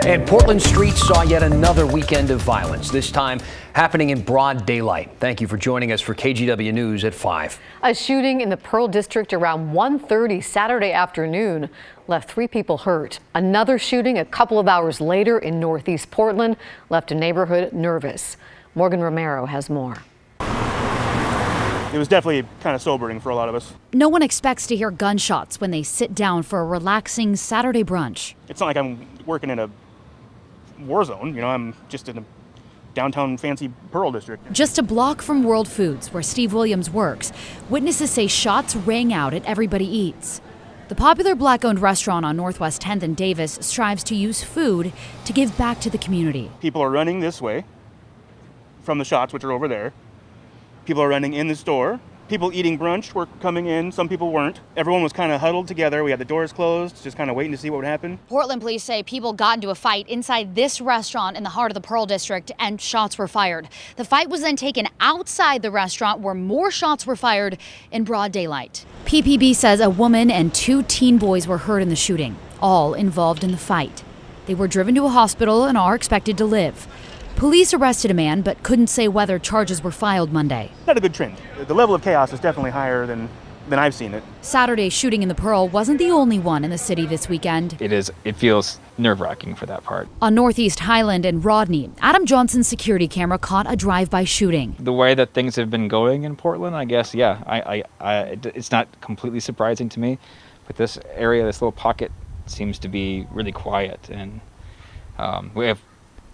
And Portland streets saw yet another weekend of violence, this time happening in broad daylight. Thank you for joining us for KGW News at 5. A shooting in the Pearl District around 1:30 Saturday afternoon left 3 people hurt. Another shooting a couple of hours later in Northeast Portland left a neighborhood nervous. Morgan Romero has more. It was definitely kind of sobering for a lot of us. No one expects to hear gunshots when they sit down for a relaxing Saturday brunch. It's not like I'm working in a war zone, you know, I'm just in a downtown fancy Pearl District. Just a block from World Foods, where Steve Williams works, witnesses say shots rang out at Everybody Eats. The popular black-owned restaurant on Northwest 10th and Davis strives to use food to give back to the community. People are running this way from the shots, which are over there. People are running in the store. People eating brunch were coming in. Some people weren't. Everyone was kind of huddled together. We had the doors closed, just kind of waiting to see what would happen. Portland police say people got into a fight inside this restaurant in the heart of the Pearl District and shots were fired. The fight was then taken outside the restaurant where more shots were fired in broad daylight. PPB says a woman and 2 teen boys were hurt in the shooting, all involved in the fight. They were driven to a hospital and are expected to live. Police arrested a man, but couldn't say whether charges were filed Monday. Not a good trend. The level of chaos is definitely higher than I've seen it. Saturday's shooting in the Pearl wasn't the only one in the city this weekend. It feels nerve-wracking for that part. On Northeast Highland and Rodney, Adam Johnson's security camera caught a drive-by shooting. The way that things have been going in Portland, I guess, yeah, it's not completely surprising to me, but this area, this little pocket, seems to be really quiet, and we have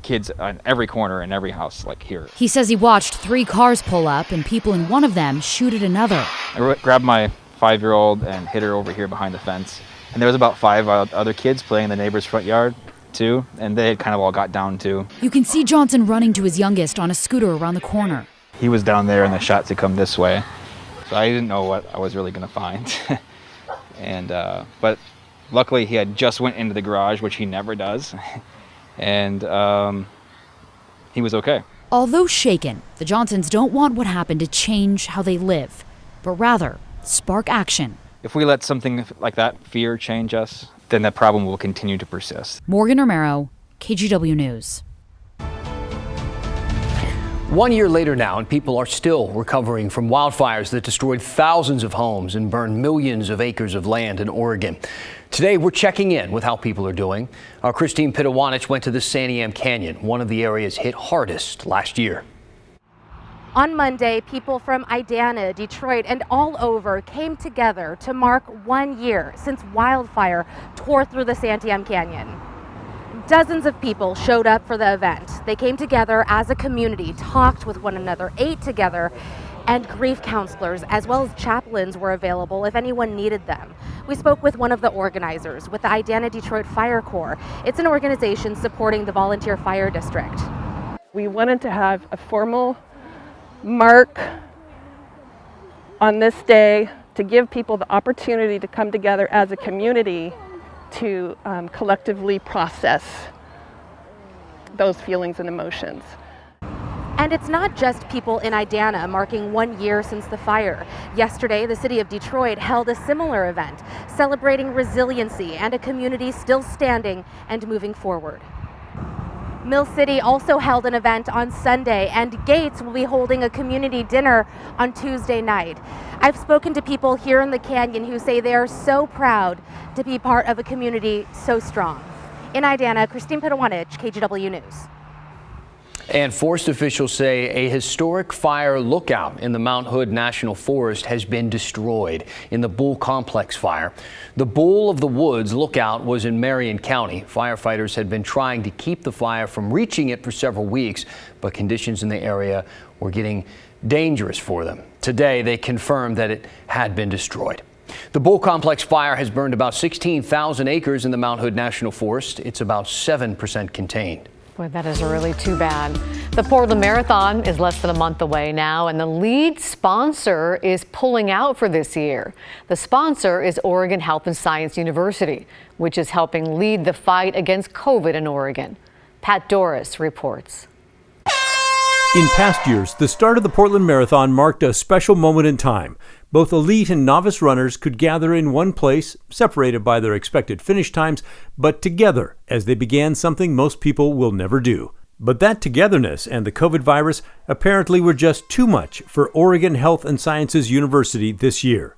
kids on every corner in every house, like here. He says he watched 3 cars pull up and people in one of them shoot at another. I grabbed my 5-year-old and hit her over here behind the fence. And there was about 5 other kids playing in the neighbor's front yard too, and they had kind of all got down too. You can see Johnson running to his youngest on a scooter around the corner. He was down there and the shots had come this way. So I didn't know what I was really gonna find. But luckily he had just went into the garage, which he never does. And he was okay. Although shaken, the Johnsons don't want what happened to change how they live, but rather spark action. If we let something like that fear change us, then that problem will continue to persist. Morgan Romero, KGW News. 1 year later now, and people are still recovering from wildfires that destroyed thousands of homes and burned millions of acres of land in Oregon. Today, we're checking in with how people are doing. Our Christine Pitawanich went to the Santiam Canyon, one of the areas hit hardest last year. On Monday, people from Idana, Detroit, and all over came together to mark 1 year since wildfire tore through the Santiam Canyon. Dozens of people showed up for the event. They came together as a community, talked with one another, ate together, and grief counselors as well as chaplains were available if anyone needed them. We spoke with one of the organizers with the Idana Detroit Fire Corps. It's an organization supporting the volunteer fire district. We wanted to have a formal mark on this day to give people the opportunity to come together as a community to collectively process those feelings and emotions. And it's not just people in Idana marking 1 year since the fire. Yesterday, the city of Detroit held a similar event, celebrating resiliency and a community still standing and moving forward. Mill City also held an event on Sunday, and Gates will be holding a community dinner on Tuesday night. I've spoken to people here in the canyon who say they are so proud to be part of a community so strong. In Idana, Christine Pitawanich, KGW News. And forest officials say a historic fire lookout in the Mount Hood National Forest has been destroyed in the Bull Complex fire. The Bull of the Woods lookout was in Marion County. Firefighters had been trying to keep the fire from reaching it for several weeks, but conditions in the area were getting dangerous for them. Today, they confirmed that it had been destroyed. The Bull Complex fire has burned about 16,000 acres in the Mount Hood National Forest. It's about 7% contained. Boy, that is really too bad. The Portland Marathon is less than a month away now, and the lead sponsor is pulling out for this year. The sponsor is Oregon Health and Science University, which is helping lead the fight against COVID in Oregon. Pat Doris reports. In past years, the start of the Portland Marathon marked a special moment in time. Both elite and novice runners could gather in one place, separated by their expected finish times, but together as they began something most people will never do. But that togetherness and the COVID virus apparently were just too much for Oregon Health and Sciences University this year.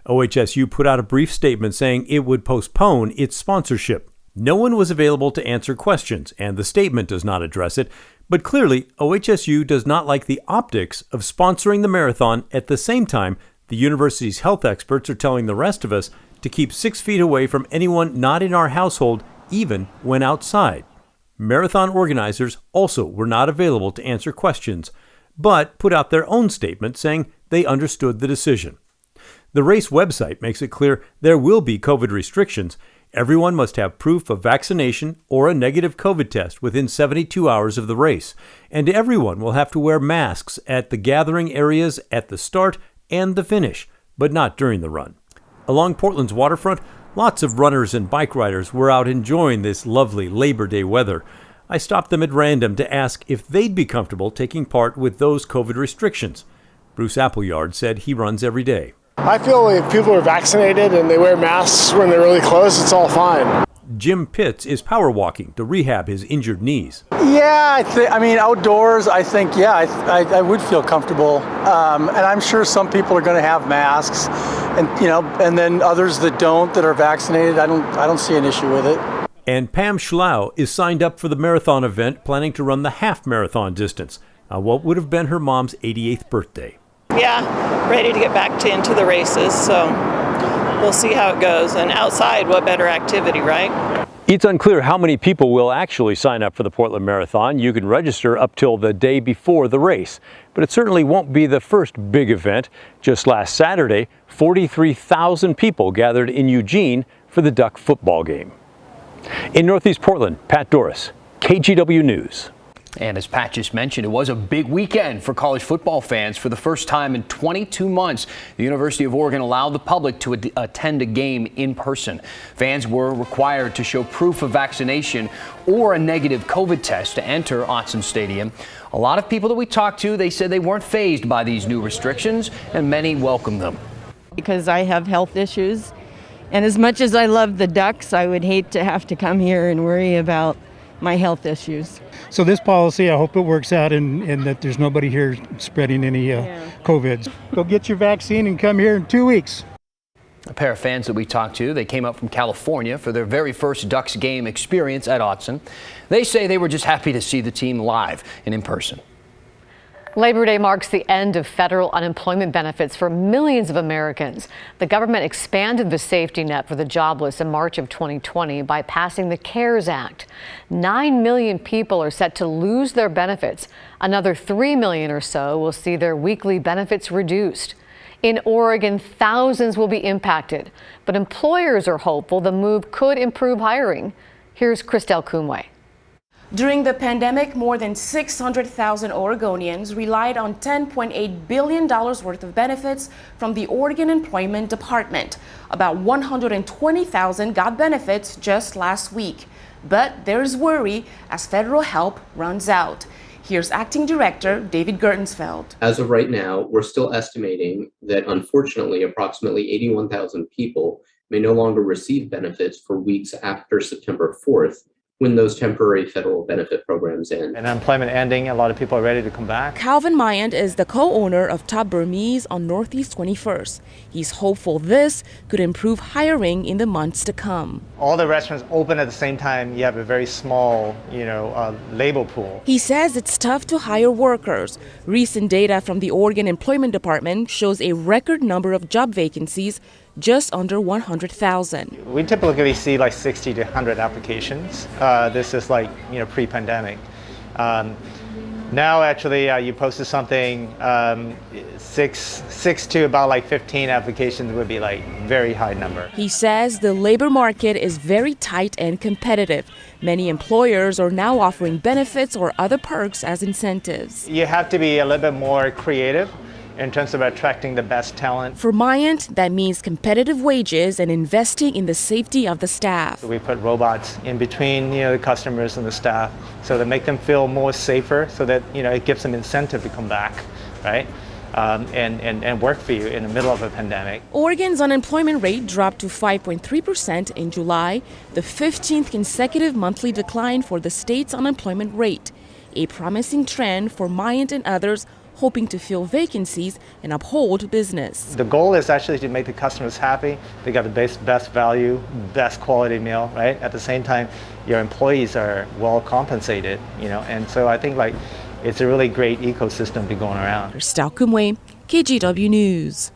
OHSU put out a brief statement saying it would postpone its sponsorship. No one was available to answer questions, and the statement does not address it, but clearly OHSU does not like the optics of sponsoring the marathon at the same time the university's health experts are telling the rest of us to keep 6 feet away from anyone not in our household, even when outside. Marathon organizers also were not available to answer questions, but put out their own statement saying they understood the decision. The race website makes it clear there will be COVID restrictions. Everyone must have proof of vaccination or a negative COVID test within 72 hours of the race, and everyone will have to wear masks at the gathering areas at the start and the finish, but not during the run. Along Portland's waterfront, lots of runners and bike riders were out enjoying this lovely Labor Day weather. I stopped them at random to ask if they'd be comfortable taking part with those COVID restrictions. Bruce Appleyard said he runs every day. I feel like if people are vaccinated and they wear masks when they're really close, it's all fine. Jim Pitts is power walking to rehab his injured knees. Yeah, I mean, outdoors, I think, yeah, I would feel comfortable. And I'm sure some people are going to have masks, and then others that don't, that are vaccinated, I don't see an issue with it. And Pam Schlau is signed up for the marathon event, planning to run the half marathon distance, what would have been her mom's 88th birthday. Yeah, ready to get back into the races, so we'll see how it goes. And outside, what better activity, right? It's unclear how many people will actually sign up for the Portland Marathon. You can register up till the day before the race, but it certainly won't be the first big event. Just last Saturday, 43,000 people gathered in Eugene for the Duck football game. In Northeast Portland, Pat Doris, KGW News. And as Pat just mentioned, it was a big weekend for college football fans. For the first time in 22 months, the University of Oregon allowed the public to attend a game in person. Fans were required to show proof of vaccination or a negative COVID test to enter Autzen Stadium. A lot of people that we talked to, they said they weren't fazed by these new restrictions, and many welcomed them. Because I have health issues, and as much as I love the Ducks, I would hate to have to come here and worry about my health issues. So this policy, I hope it works out and that there's nobody here spreading any COVIDs. Go get your vaccine and come here in 2 weeks. A pair of fans that we talked to, they came up from California for their very first Ducks game experience at Autzen. They say they were just happy to see the team live and in person. Labor Day marks the end of federal unemployment benefits for millions of Americans. The government expanded the safety net for the jobless in March of 2020 by passing the CARES Act. 9 million people are set to lose their benefits. Another 3 million or so will see their weekly benefits reduced. In Oregon, thousands will be impacted, but employers are hopeful the move could improve hiring. Here's Christelle Kumwe. During the pandemic, more than 600,000 Oregonians relied on $10.8 billion worth of benefits from the Oregon Employment Department. About 120,000 got benefits just last week. But there's worry as federal help runs out. Here's Acting Director David Gertensfeld. As of right now, we're still estimating that unfortunately approximately 81,000 people may no longer receive benefits for weeks after September 4th, when those temporary federal benefit programs end. And unemployment ending, a lot of people are ready to come back. Calvin Mayant is the co-owner of Top Burmese on Northeast 21st. He's hopeful this could improve hiring in the months to come. All the restaurants open at the same time. You have a very small, labor pool. He says it's tough to hire workers. Recent data from the Oregon Employment Department shows a record number of job vacancies, just under 100,000. We typically see like 60 to 100 applications. This is like, pre-pandemic. Now actually you posted something, 6 to about like 15 applications would be like very high number. He says the labor market is very tight and competitive. Many employers are now offering benefits or other perks as incentives. You have to be a little bit more creative in terms of attracting the best talent. For Mayant, that means competitive wages and investing in the safety of the staff. So we put robots in between the customers and the staff so to make them feel more safer, so that it gives them incentive to come back, right? and work for you in the middle of a pandemic. Oregon's unemployment rate dropped to 5.3% in July, the 15th consecutive monthly decline for the state's unemployment rate, a promising trend for Myant and others hoping to fill vacancies and uphold business. The goal is actually to make the customers happy. They got the best value, best quality meal, right? At the same time, your employees are well compensated, and so I think it's a really great ecosystem to be going around. Kristal Kumwe, KGW News.